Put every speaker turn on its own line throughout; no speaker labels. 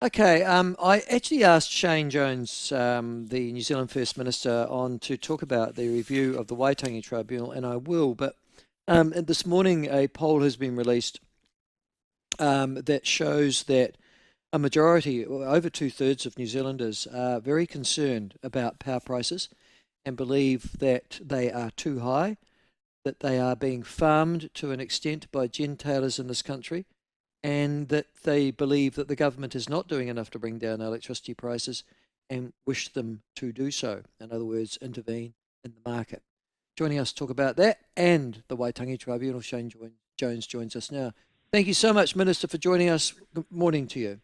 Okay, I actually asked Shane Jones, the New Zealand First Minister, on to talk about the review of the Waitangi Tribunal, and I will. But this morning, a poll has been released that shows that a majority, or over two-thirds of New Zealanders, are very concerned about power prices and believe that they are too high, that they are being farmed to an extent by gentailers in this country, and that they believe that the government is not doing enough to bring down electricity prices and wish them to do so. In other words, intervene in the market. Joining us to talk about that and the Waitangi Tribunal, Shane Jones joins us now. Thank you so much, Minister, for joining us. Good morning to you.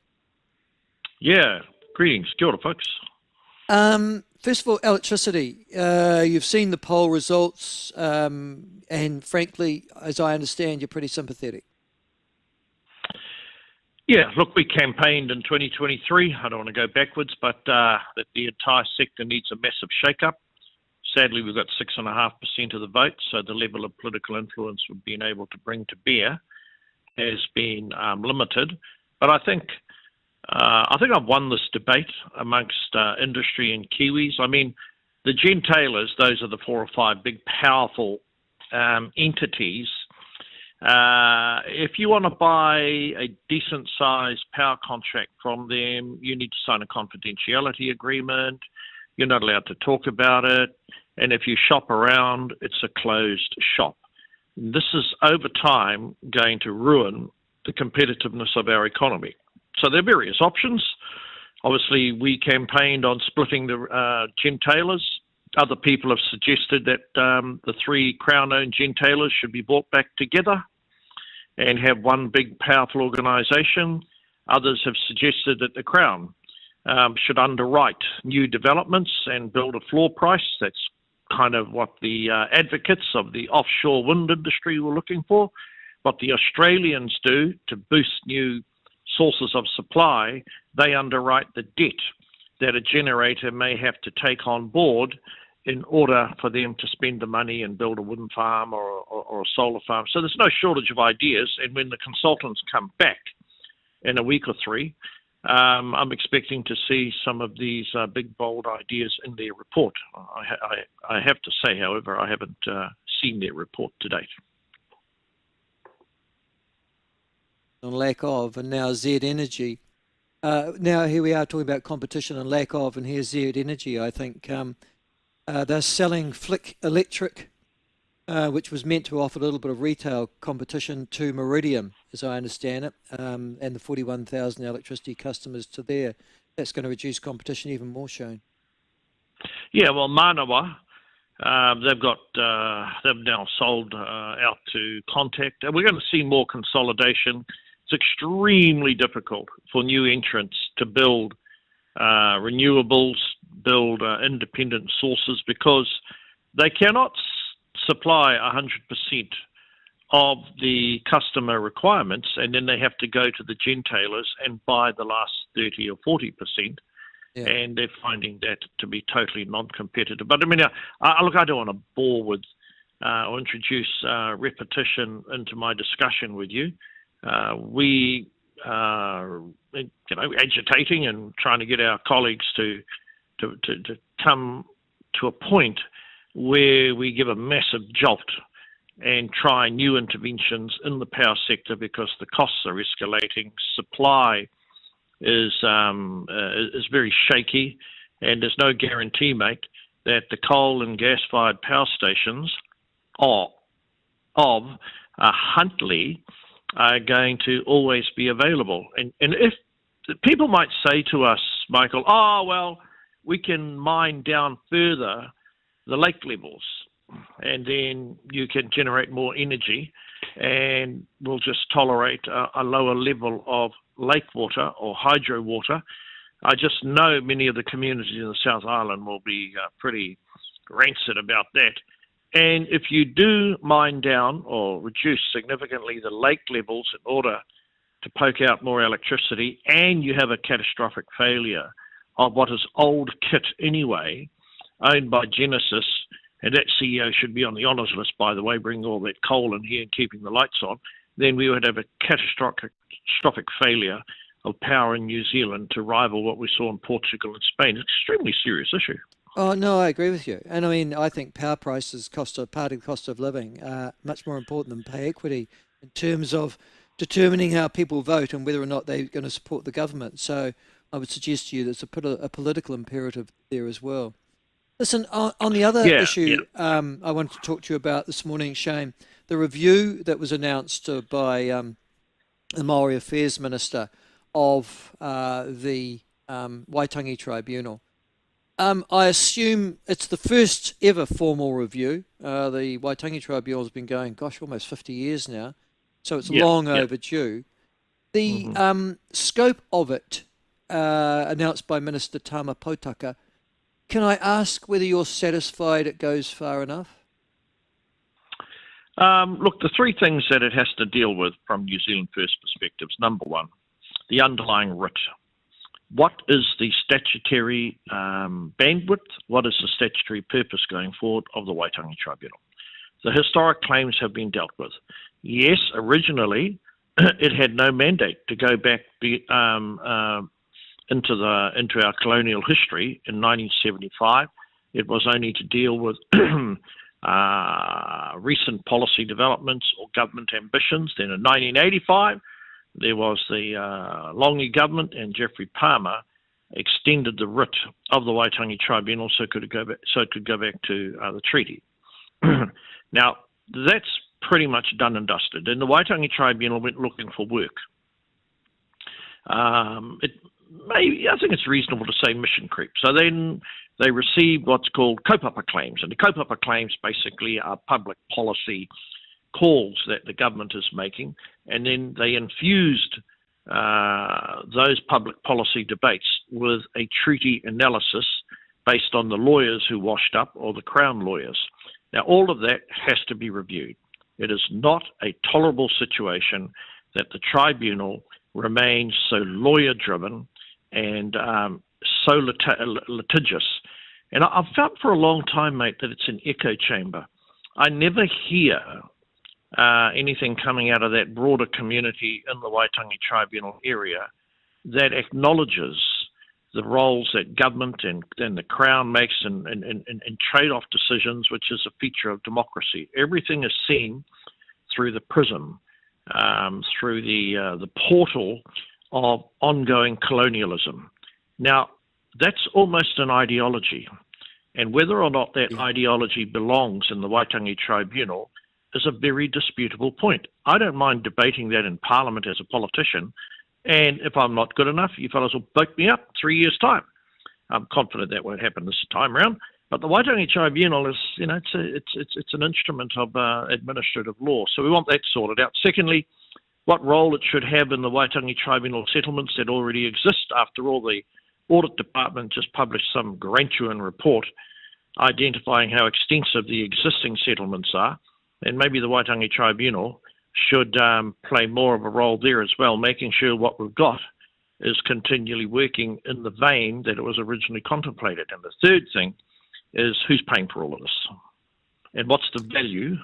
Yeah, greetings. Kia ora, folks.
First of all, electricity. You've seen the poll results, and frankly, as I understand, you're pretty sympathetic.
Yeah, look, we campaigned in 2023. I don't want to go backwards, but that the entire sector needs a massive shake-up. Sadly, we've got 6.5% of the vote, so the level of political influence we've been able to bring to bear has been limited. But I think I've won this debate amongst industry and Kiwis. I mean, the gentailers, those are the 4 or 5 big, powerful entities. If you want to buy a decent-sized power contract from them, you need to sign a confidentiality agreement. You're not allowed to talk about it. And if you shop around, it's a closed shop. This is, over time, going to ruin the competitiveness of our economy. So there are various options. Obviously, we campaigned on splitting the gentailers. Other people have suggested that the 3 Crown-owned gentailers should be brought back together and have one big, powerful organisation. Others have suggested that the Crown should underwrite new developments and build a floor price. That's kind of what the advocates of the offshore wind industry were looking for. What the Australians do to boost new sources of supply, they underwrite the debt that a generator may have to take on board in order for them to spend the money and build a wind farm or a solar farm. So there's no shortage of ideas. And when the consultants come back in a week or 3, I'm expecting to see some of these big, bold ideas in their report. I have to say, however, I haven't seen their report to date.
On lack of, and now Z Energy. Now here we are talking about competition and lack of, and here's Z Energy. I think they're selling Flick Electric, which was meant to offer a little bit of retail competition to Meridian, as I understand it, and the 41,000 electricity customers to there. That's going to reduce competition even more, Shane.
Yeah, well, Manawa, they've now sold out to Contact, and we're going to see more consolidation. It's extremely difficult for new entrants to build renewables, build independent sources, because they cannot supply 100% of the customer requirements, and then they have to go to the gentailers and buy the last 30 or 40%. Yeah. And they're finding that to be totally non-competitive. But I mean, look, I don't want to bore with or introduce repetition into my discussion with you. We are, agitating and trying to get our colleagues to come to a point where we give a massive jolt and try new interventions in the power sector, because the costs are escalating. Supply is very shaky, and there's no guarantee, mate, that the coal and gas-fired power stations of Huntly are going to always be available. And if people might say to us, Michael, oh, well, we can mine down further the lake levels, and then you can generate more energy, and we'll just tolerate a lower level of lake water or hydro water. I just know many of the communities in the South Island will be pretty rancid about that. And if you do mine down or reduce significantly the lake levels in order to poke out more electricity, and you have a catastrophic failure of what is old kit anyway, owned by Genesis, and that CEO should be on the honours list, by the way, bringing all that coal in here and keeping the lights on, then we would have a catastrophic failure of power in New Zealand to rival what we saw in Portugal and Spain. It's an extremely serious issue.
Oh no, I agree with you. And I mean, I think power prices, part of the cost of living, are much more important than pay equity in terms of determining how people vote and whether or not they're going to support the government. So I would suggest to you there's a political imperative there as well. Listen, on the other
Yeah, yeah.
issue, I wanted to talk to you about this morning, Shane, the review that was announced by the Maori Affairs Minister of the Waitangi Tribunal. I assume it's the first ever formal review. The Waitangi Tribunal has been going, gosh, almost 50 years now, so it's
Yeah,
long
yeah.
overdue. The
hmm
scope of it, announced by Minister Tama Potaka, can I ask whether you're satisfied it goes far enough?
Look, the three things that it has to deal with from New Zealand First perspectives. Number one, the underlying writ. What is the statutory bandwidth? What is the statutory purpose going forward of the Waitangi Tribunal? The historic claims have been dealt with. Yes, originally it had no mandate to go back into our colonial history in 1975. It was only to deal with recent policy developments or government ambitions. Then in 1985, there was the Longi government, and Geoffrey Palmer extended the writ of the Waitangi Tribunal so it could go back to the treaty. Now, that's pretty much done and dusted. And the Waitangi Tribunal went looking for work. I think it's reasonable to say mission creep. So then they received what's called kaupapa claims. And the kaupapa claims basically are public policy calls that the government is making. And then they infused those public policy debates with a treaty analysis based on the lawyers who washed up or the Crown lawyers. Now, all of that has to be reviewed. It is not a tolerable situation that the tribunal remains so lawyer-driven and so litigious. And I've felt for a long time, mate, that it's an echo chamber. I never hear anything coming out of that broader community in the Waitangi Tribunal area that acknowledges the roles that government and the Crown makes in trade-off decisions, which is a feature of democracy. Everything is seen through the prism, through the portal of ongoing colonialism. Now, that's almost an ideology, and whether or not that ideology belongs in the Waitangi Tribunal is a very disputable point. I don't mind debating that in Parliament as a politician, and if I'm not good enough, you fellows will vote me up 3 years' time. I'm confident that won't happen this time around. But the Waitangi Tribunal is, it's an instrument of administrative law. So we want that sorted out. Secondly, what role it should have in the Waitangi Tribunal settlements that already exist. After all, the Audit Department just published some gargantuan report identifying how extensive the existing settlements are. And maybe the Waitangi Tribunal should play more of a role there as well, making sure what we've got is continually working in the vein that it was originally contemplated. And the third thing is who's paying for all of this? And what's the value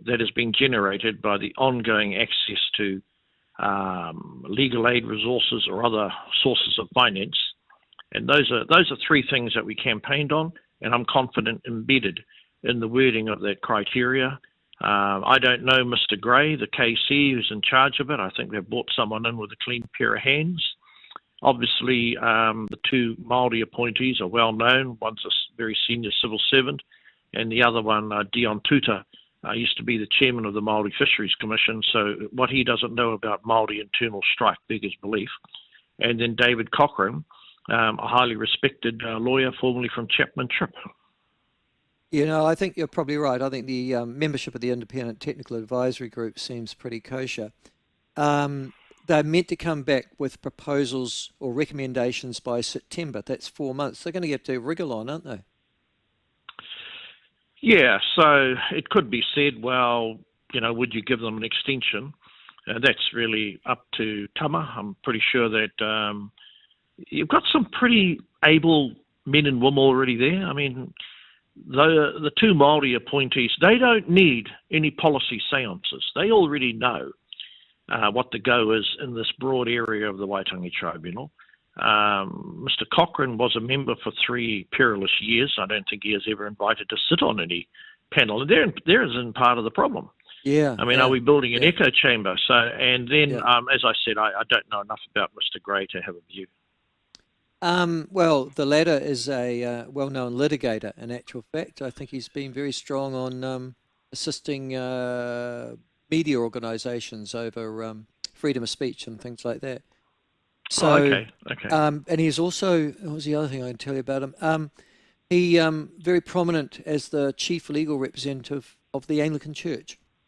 that is being generated by the ongoing access to legal aid resources or other sources of finance? And those are three things that we campaigned on, and I'm confident embedded in the wording of that criteria. I don't know Mr. Gray, the KC, who's in charge of it. I think they've brought someone in with a clean pair of hands. Obviously, the two Māori appointees are well known. One's a very senior civil servant, and the other one, Dion Tuta, used to be the chairman of the Māori Fisheries Commission. So what he doesn't know about Māori internal strife beggars belief. And then David Cochrane, a highly respected lawyer, formerly from Chapman Tripp.
I think you're probably right. I think the membership of the Independent Technical Advisory Group seems pretty kosher. They're meant to come back with proposals or recommendations by September. That's 4 months. They're going to get to wriggle on, aren't they?
Yeah, so it could be said, well, would you give them an extension? That's really up to Tama. I'm pretty sure that you've got some pretty able men and women already there. I mean, the two Māori appointees, they don't need any policy seances. They already know what the go is in this broad area of the Waitangi Tribunal. Mr. Cochrane was a member for 3 perilous years. I don't think he is ever invited to sit on any panel. And there is in part of the problem.
Yeah.
I mean,
yeah,
are we building an
yeah,
echo chamber? So, and then,
yeah.
as I said, I don't know enough about Mr. Gray to have a view.
Well, the latter is a well-known litigator. In actual fact, I think he's been very strong on assisting media organisations over freedom of speech and things like that.
Oh,
So,
okay.
and he's also, what was the other thing I can tell you about him? He very prominent as the chief legal representative of the Anglican Church.